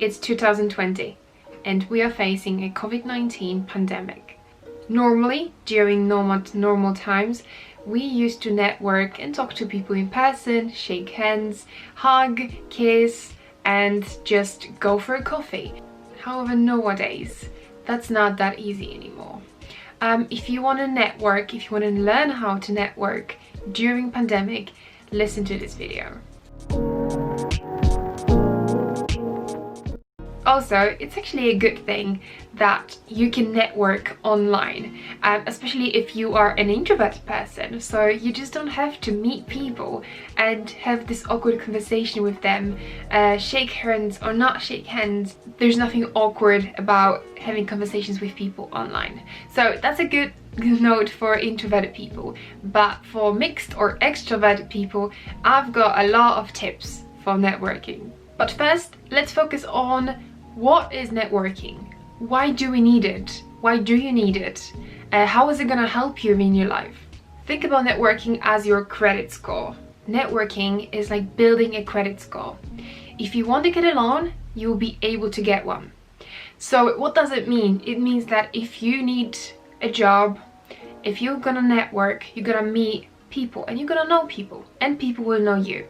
It's 2020 and we are facing a COVID-19 pandemic. Normally, during normal times, we used to network and talk to people in person, shake hands, hug, kiss, and just go for a coffee. However, nowadays, that's not that easy anymore. If you want to network, if you want to learn how to network during pandemic, listen to this video. Also, it's actually a good thing that you can network online, especially if you are an introvert person. So you just don't have to meet people and have this awkward conversation with them, shake hands or not shake hands. There's nothing awkward about having conversations with people online. So that's a good note for introverted people. But for mixed or extroverted people, I've got a lot of tips for networking. But first, let's focus on what is networking? Why do we need it? Why do you need it? How is it gonna help you in your life? Think about networking as your credit score. Networking is like building a credit score. If you want to get a loan, you will be able to get one. So what does it mean? It means that if you need a job, if you're gonna network, you're gonna meet people and you're gonna know people and people will know you.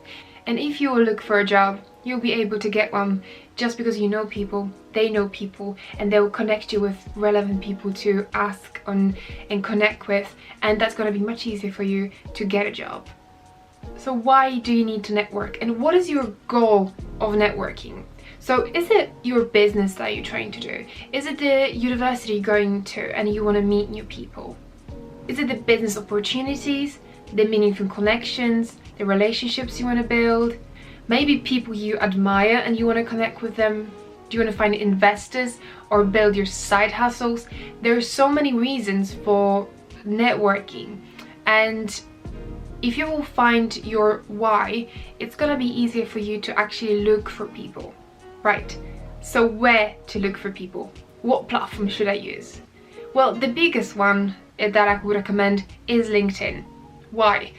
And if you will look for a job, you'll be able to get one just because you know people, they know people, and they will connect you with relevant people to ask on and connect with, and that's going to be much easier for you to get a job. So why do you need to network, and what is your goal of networking? So is it your business that you're trying to do? Is it the university you're going to and you want to meet new people? Is it the business opportunities, the meaningful connections, the relationships you want to build? Maybe people you admire and you want to connect with them. Do you want to find investors or build your side hustles? There are so many reasons for networking, and if you will find your why, it's gonna be easier for you to actually look for people. Right, so where to look for people? What platform should I use? Well, the biggest one that I would recommend is LinkedIn. Why?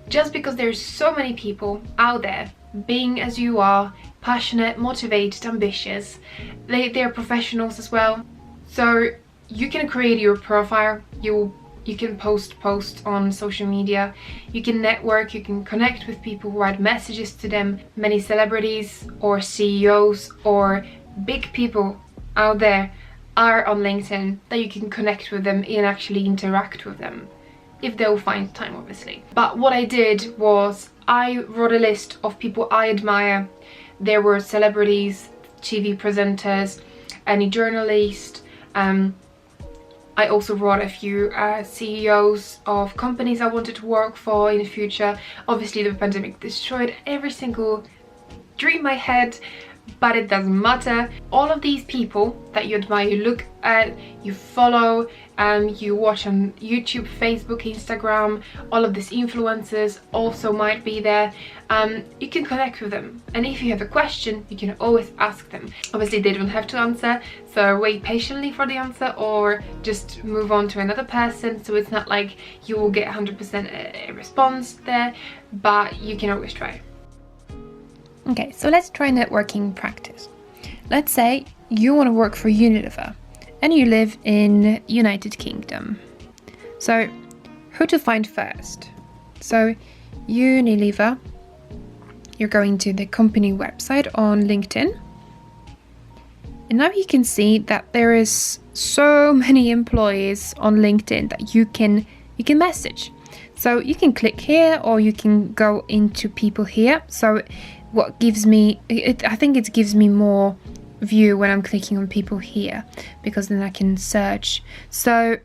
Just because there's so many people out there being as you are, passionate, motivated, ambitious. They're professionals as well. So you can create your profile, you can post posts on social media, you can network, you can connect with people, write messages to them. Many celebrities or CEOs or big people out there are on LinkedIn that you can connect with them and actually interact with them, if they'll find time, obviously. But what I did was I wrote a list of people I admire. There were celebrities, TV presenters, any journalist. I also wrote a few CEOs of companies I wanted to work for in the future. Obviously the pandemic destroyed every single dream I had, but it doesn't matter. All of these people that you admire, you look at, you follow, you watch on YouTube, Facebook, Instagram, all of these influencers also might be there. You can connect with them, and if you have a question, you can always ask them. Obviously they don't have to answer, so wait patiently for the answer or just move on to another person, so it's not like you will get 100% a response there, but you can always try. Okay, so let's try networking practice. Let's say you want to work for Unilever and you live in United Kingdom. So who to find first? So Unilever, you're going to the company website on LinkedIn. And now you can see that there is so many employees on LinkedIn that you can message. So you can click here or you can go into people here. So what gives me, I think it gives me more view when I'm clicking on people here, because then I can search. So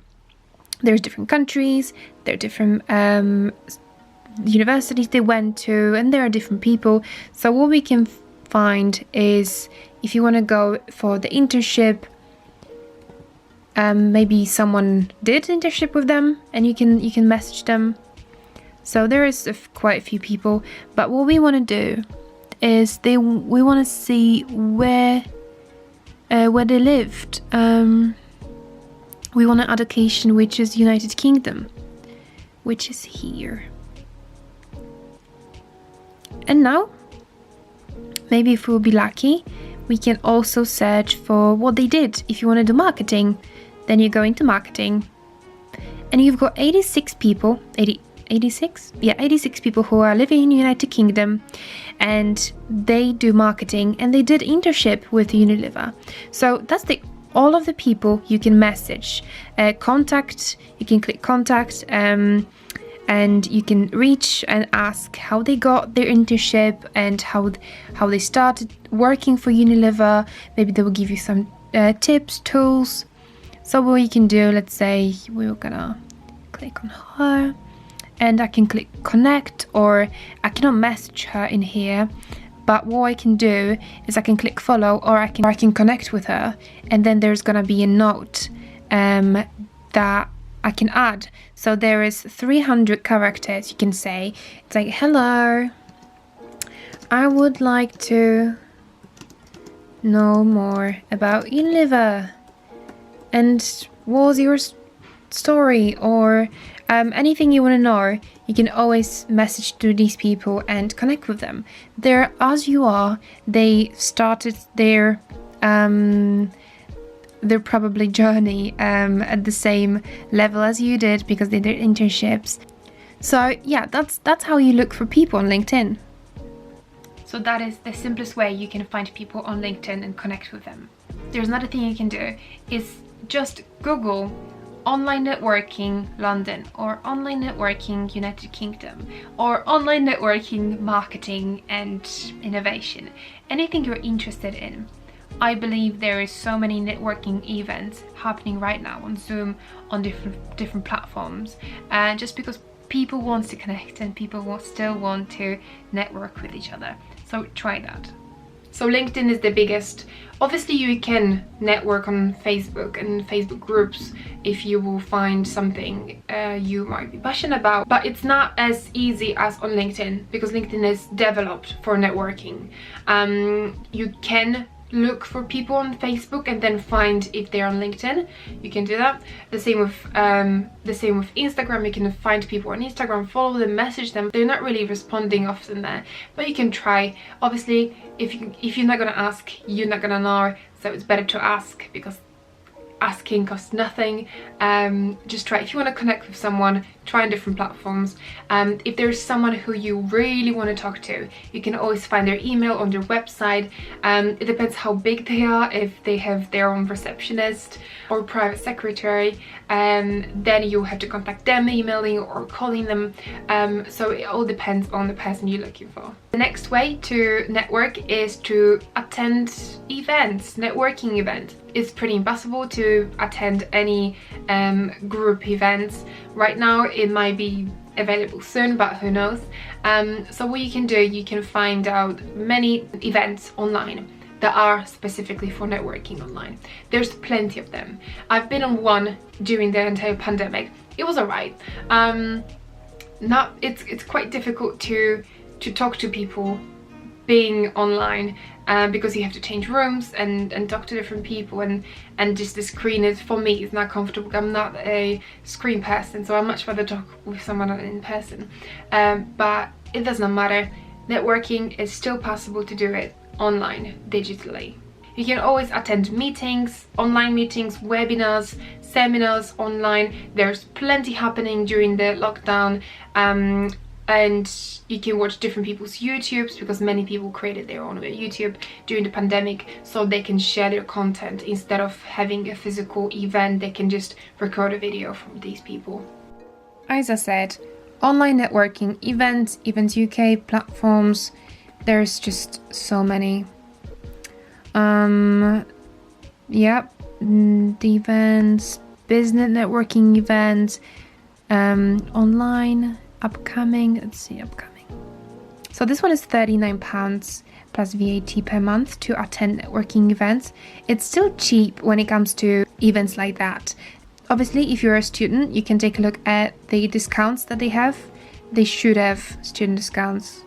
there's different countries, there are different universities they went to, and there are different people. So what we can find is, if you want to go for the internship, maybe someone did internship with them and you can message them. So there is quite a few people, but what we want to do is we want to see where they lived. We want an allocation which is United Kingdom, which is here. And now, maybe if we'll be lucky, we can also search for what they did. If you want to do marketing, then you go into marketing, and you've got 86 people, 86? Yeah, 86 people who are living in the United Kingdom, and they do marketing, and they did internship with Unilever. So that's all of the people you can message. Contact, you can click contact, and you can reach and ask how they got their internship and how they started working for Unilever. Maybe they will give you some tips, tools. So what you can do, let's say we're gonna click on her, and I can click connect, or I cannot message her in here, but what I can do is I can click follow, or I can connect with her, and then there's gonna be a note that I can add. So there is 300 characters you can say. It's like, hello, I would like to know more about Unilever, and what's your story, or anything you want to know. You can always message to these people and connect with them. They're as you are. They started their probably journey at the same level as you did, because they did internships. So yeah, that's how you look for people on LinkedIn. So that is the simplest way you can find people on LinkedIn and connect with them. There's another thing you can do is just Google online networking London, or online networking United Kingdom, or online networking marketing and innovation. Anything you're interested in. I believe there is so many networking events happening right now on Zoom, on different platforms, and just because people want to connect and people still want to network with each other. So try that. So LinkedIn is the biggest. Obviously you can network on Facebook and Facebook groups if you will find something you might be passionate about, but it's not as easy as on LinkedIn, because LinkedIn is developed for networking. You can look for people on Facebook and then find if they're on LinkedIn. You can do that. The same with Instagram. You can find people on Instagram, follow them, message them. They're not really responding often there, but you can try. Obviously, if you're not gonna ask, you're not gonna know. So it's better to ask, because asking costs nothing. Just try. If you want to connect with someone, try on different platforms. If there's someone who you really want to talk to, you can always find their email on their website. It depends how big they are. If they have their own receptionist or private secretary, then you have to contact them, emailing or calling them. So it all depends on the person you're looking for. The next way to network is to attend events, networking events. It's pretty impossible to attend any group events right now. It might be available soon, but who knows. So what you can do, you can find out many events online that are specifically for networking online. There's plenty of them. I've been on one during the entire pandemic. It was alright. It's quite difficult to talk to people being online, because you have to change rooms and talk to different people, and just the screen is, for me, it's not comfortable. I'm not a screen person, so I much rather talk with someone in person. But it does not matter. Networking is still possible to do it online, digitally. You can always attend meetings, online meetings, webinars, seminars online. There's plenty happening during the lockdown. And you can watch different people's YouTubes, because many people created their own YouTube during the pandemic, so they can share their content. Instead of having a physical event, they can just record a video from these people. As I said, online networking, events UK, platforms, there's just so many. The events, business networking events, online, upcoming. Let's see, upcoming. So this one is £39 plus VAT per month to attend networking events. It's still cheap when it comes to events like that. Obviously, if you're a student, you can take a look at the discounts that they have. They should have student discounts.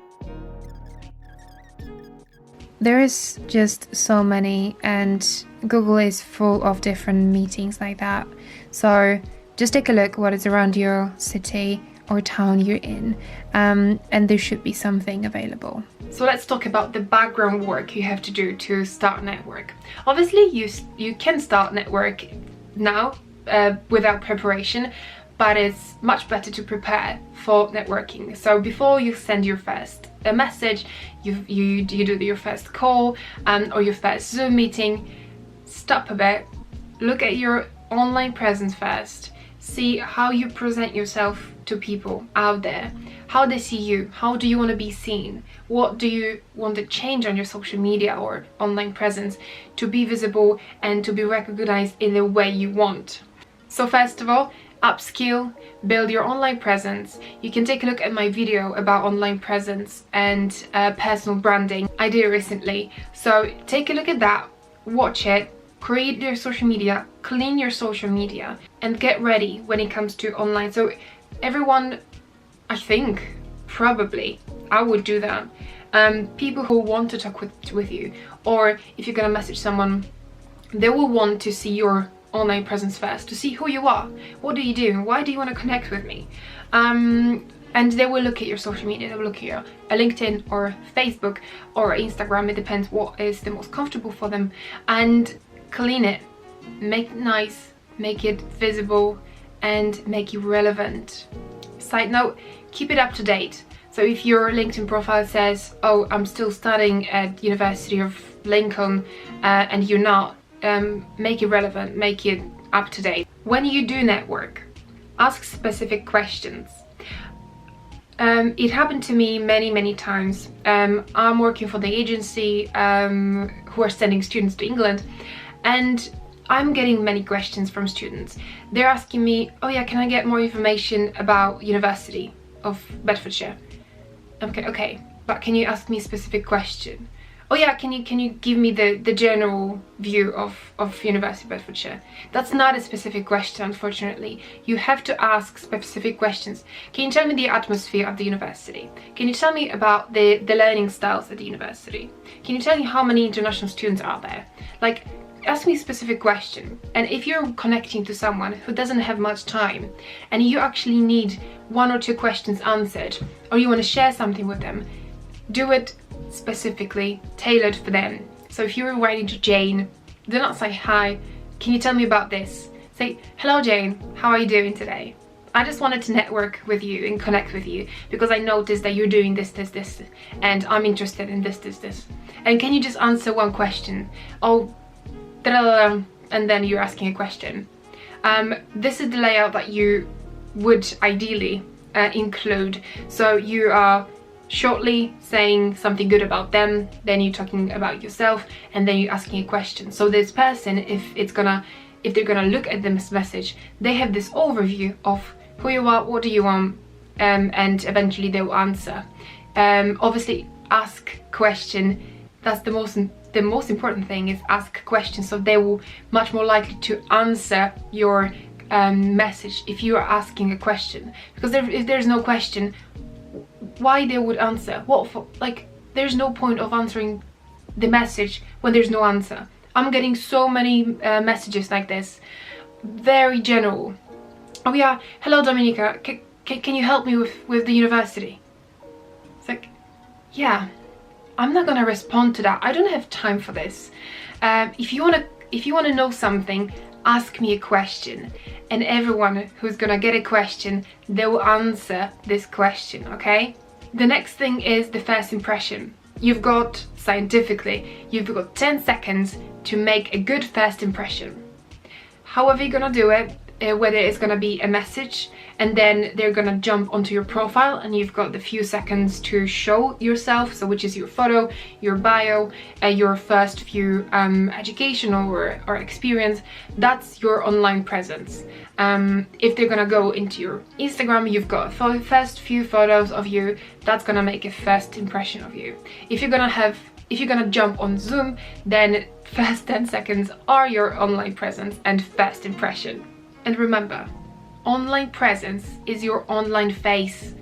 There is just so many, and Google is full of different meetings like that. So just take a look what is around your city, or town you're in, and there should be something available. So let's talk about the background work you have to do to start a network. Obviously, you can start network now without preparation, but it's much better to prepare for networking. So before you send your first message, you do your first call or your first Zoom meeting, stop a bit, look at your online presence first, see how you present yourself to people out there, how they see you, how do you want to be seen, what do you want to change on your social media or online presence to be visible and to be recognized in the way you want. So first of all, upskill, build your online presence. You can take a look at my video about online presence and personal branding I did recently. So take a look at that, watch it, create your social media, clean your social media, and get ready when it comes to online. So everyone, I think, probably, I would do that. People who want to talk with you, or if you're gonna message someone, they will want to see your online presence first, to see who you are, what do you do, why do you want to connect with me, and they will look at your social media, they will look at your LinkedIn or Facebook or Instagram, it depends what is the most comfortable for them, and clean it, make it nice, make it visible, and make it relevant. Side note, keep it up to date. So if your LinkedIn profile says, oh, I'm still studying at University of Lincoln, and you're not, make it relevant, make it up to date. When you do network, ask specific questions. It happened to me many times. I'm working for the agency who are sending students to England, and I'm getting many questions from students. They're asking me, oh yeah, can I get more information about University of Bedfordshire? Okay, but can you ask me a specific question? Oh yeah, can you give me the general view of University of Bedfordshire? That's not a specific question, unfortunately. You have to ask specific questions. Can you tell me the atmosphere of the university? Can you tell me about the learning styles at the university? Can you tell me how many international students are there? Like, ask me a specific question. And if you're connecting to someone who doesn't have much time and you actually need 1 or 2 questions answered, or you want to share something with them, do it specifically tailored for them. So if you're writing to Jane, do not say, hi, can you tell me about this? Say, hello Jane, how are you doing today? I just wanted to network with you and connect with you because I noticed that you're doing this, and I'm interested in this. And can you just answer one question? Oh, and then you're asking a question. This is the layout that you would ideally include. So you are shortly saying something good about them, then you're talking about yourself, and then you're asking a question. So this person, if they're gonna look at this message, they have this overview of who you are, what do you want, and eventually they will answer. Obviously, ask question. That's the most important thing, is ask questions, so they will much more likely to answer your message if you are asking a question. Because if there's no question, why they would answer? What for? Like, there's no point of answering the message when there's no answer. I'm getting so many messages like this, very general. Oh yeah, hello Dominika, can you help me with the university? It's like, yeah, I'm not gonna respond to that. I don't have time for this. If you wanna know something, ask me a question, and everyone who's gonna get a question, they will answer this question, okay? The next thing is the first impression. You've got, scientifically, you've got 10 seconds to make a good first impression. However you're gonna do it, whether it's gonna be a message and then they're gonna jump onto your profile and you've got the few seconds to show yourself, so which is your photo, your bio, your first few educational or experience. That's your online presence. If they're gonna go into your Instagram, you've got first few photos of you. That's gonna make a first impression of you. If you're gonna jump on Zoom, then first 10 seconds are your online presence and first impression. And remember, online presence is your online face.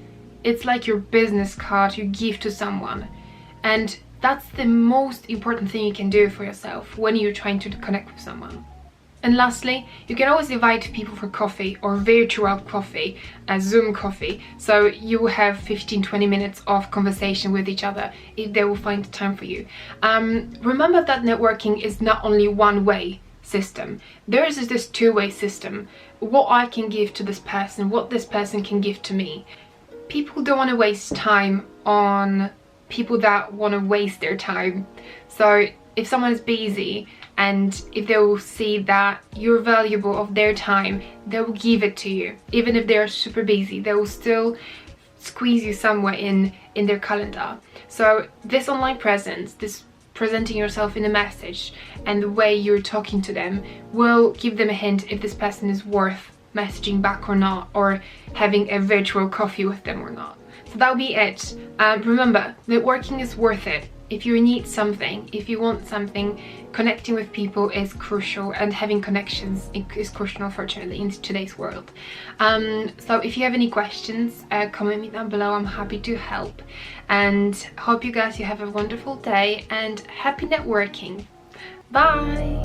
It's like your business card you give to someone. And that's the most important thing you can do for yourself when you're trying to connect with someone. And lastly, you can always invite people for coffee or virtual coffee, a Zoom coffee, so you will have 15-20 minutes of conversation with each other if they will find time for you. Remember that networking is not only one-way system. There is this two-way system. What I can give to this person, what this person can give to me. People don't want to waste time on people that want to waste their time. So if someone is busy, and if they will see that you're valuable of their time, they will give it to you. Even if they are super busy, they will still squeeze you somewhere in their calendar. So this online presence, this presenting yourself in a message and the way you're talking to them will give them a hint if this person is worth messaging back or not, or having a virtual coffee with them or not. So that'll be it. Remember, networking is worth it. If you need something, if you want something, connecting with people is crucial, and having connections is crucial, unfortunately, in today's world. So if you have any questions, comment me down below. I'm happy to help, and hope you guys have a wonderful day and happy networking. Bye!